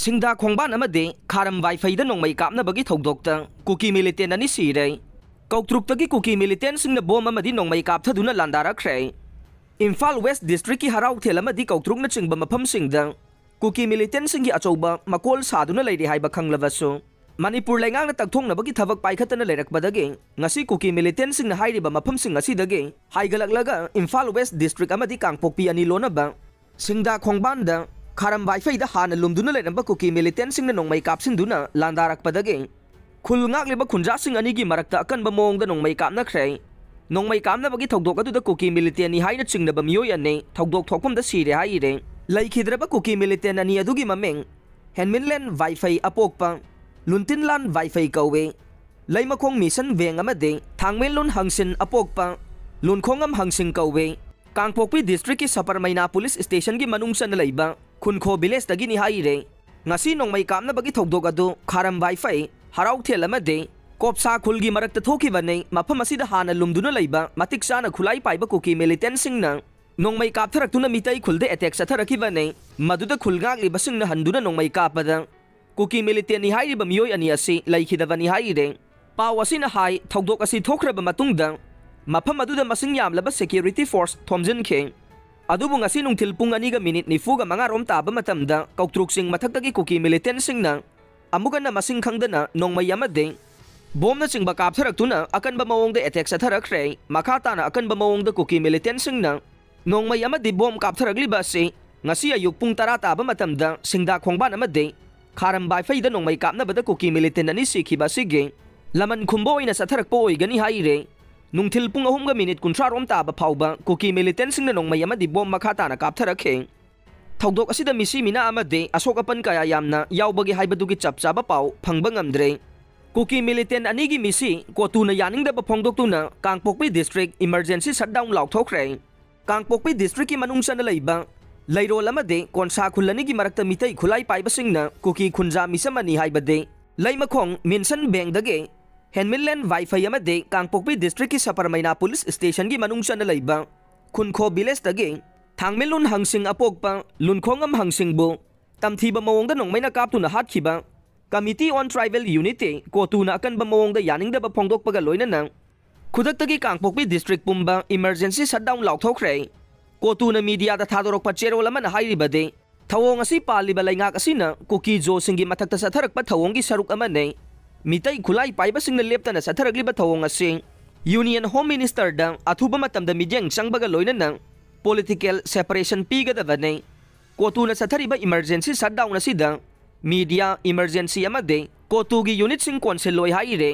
सिंदा खोंबान अमदे खारम वाईफाई दा नोंमै कापनबगी थौदोक्ता cookie militant अनि सिरे कौत्रुक्तगी कुकी मिलिटेंट सिंगना बोम अमदी नोंमै कापथदुना लांदारखरे इम्फाल वेस्ट डिस्ट्रिक्ट की हराउ थेल अमदी कौत्रुकना चिंगबा मफमसिंगदा कुकी मिलिटेंट सिंगी अचौबा मकोल सादुना लैरि हाइबा खंगलबसु मणिपुर लेंगांगना तकथोंगनबगी थबक पाइखतना लेरकबदगे ngasi कुकी मिलिटेंट सिंगना हाइरिबा मफमसिंग असिदगे हाइगलकलगा इम्फाल वेस्ट डिस्ट्रिक्ट अमदी कांगपोकपी अनि लोनबा सिंदा खोंगबानदा खारम वाईफाई दा हाना लुमदुना लेरंबा कुकी मिलिटेंट सिंगना नोंमै कापसिंदुना लांदारकबदगे खुलंगाक्लिबा खुंजासिंग अनिगी मरक्ता अकनबा मोंगदा नोंमै कापनखरे नोंमै कापनबगी थौदोक अदुदा कुकी मिलिटेंट नि हाइना चिंगनबा मियोय अने थौदोक थोकफमदा सिरे हाइरे लैखिद्रबा कुकी मिलिटेंट अनि अदुगी ममेंग हेनमिनलैंड वाईफाई अपोकपा लुंटिनलान वाईफाई कौवे लैमखोंग मिशन वेंग अमदे थांगमेलुन हंसिन अपोकपा लुनखोंगम हंसिंग कौवे कांगपोकपी डिस्ट्रिक्ट की सपर मैना पुलिस स्टेशन की मनुंगसन लैबा खुनखो विलेज दगी नि हाइरे ngasi नोंमै कापनबगी थौदोक अदु खारम वाईफाई हराउ थेल अमदे कोपसा खुलगी मरक्ता थोखिबने मफम असिदा हाना लुमदुना लैबा मतिक चाना खुलाई पाइबा कुकी मिलिटेंट सिंगना नोंमै कापथरक्तुना मितै खुलदे अटैक सथरखिबने मदुदा खुलगाक्लिबा सिंगना हंदुना नोंमै कापदा कुकी मिलिटेंट नि हाइरिबा मियोय अनि असि लैखिदबनि हाइरे पाव असिना हाइ थौदोक असि थोखरबा मतुंगदा मफम अदुदा मसिंग यामलबा सिक्योरिटी फोर्स थोमजिनखे अदुबु ngasi नुंथिल पुंग अनिगा मिनिट निफुगा मंगारोम ताबा मतमदा कौत्रुकसिंग मथक्तगी कुकी मिलिटेंट सिंगना अमुगना मसिंग खंगदना नोंमै अमदे बोमना चिंगबा कापथरक्तुना अकनबा मवोंगदा अटैक सथरखरे मखाताना अकनबा मवोंगदा कुकी मिलिटेंट सिंगना नोंमै अमदि बोम कापथरगलिबा से ngasi अयुक पुंग तरा ताबा मतमदा सिंगदा खोंबान अमदे खारम वाईफाई दा नोंमै कापनबदा कुकी मिलिटेंट अनि सिखिबा सिगे लमन खुंबो ओइना सथरकपो ओइगनि हाइरे नुंथिल पुंग अहुमगा मिनिट 30 रोम ताबा फाउबा कुकी मिलिटेंट सिंगना नोंमै अमदि बोम मखाताना कापथरखे थौदोक असिदा मिसी मिना अमदे अशोकपन कया यामना यावबगे हाइबदुगी चपचाबा पाउ फंगबा ngamdre कुकी मिलिटेंट अनिगी मिसी कोतुना यानिंगदबा फोंगदोक्तुना कांगपोकपी डिस्ट्रिक्ट इमरजेंसी शटडाउन लाउथोखरे कांगपोकपी डिस्ट्रिक्ट की मनुंगसन लैबा लैरोल अमदे कोनसा खुलनिगी मरक्ता मितै खुलाई पाइबसिंगना कुकी खुंजा मिसमनी हाइबदे लैमखोंग मिनसन बैंगदगे हेनमिनलैंड वाईफाई अमदे कांगपोकपी डिस्ट्रिक्ट की सपर मैना पुलिस स्टेशन की मनुंगसन लैबा खुनखो विलेज दगे थांगमेलुन हंसिंग अपोकपा लुनखोंगम हंसिंगबो तमथीबा मवोंगदा नोंमैना कापतुना हातखिबा कमिटी ऑन ट्राइबल यूनिटी कोतुना अकनबा मवोंगदा यानिंगदबा फोंगदोकपगा लोइनना खुदक्तगी Kangpokpi district पुंबा emergency shutdown लाउथोखरे कोतुना media दा थादोरकपा चेरोल अमना हाइरिबदे थवोंग असि पालिबा लैंगाक असिना कुकी जो सिंगी मथक्ता सथरकपा थवोंगी सरुक अमने मितै खुलाई पाइबा सिंगना लेप्तना सथरगलिबा थवोंग असि यूनियन होम मिनिस्टर दा अथुबा मतमदा मिजेंग संगबगा लोइनना पॉलिटिकल सेपरेशन पीगदबने कोतुना सथरिबा इमरजेंसी शटडाउन असिदा मीडिया इमरजेंसी अमदे कोतुगी यूनिट सिंग कौंसिल लोइ हाइरे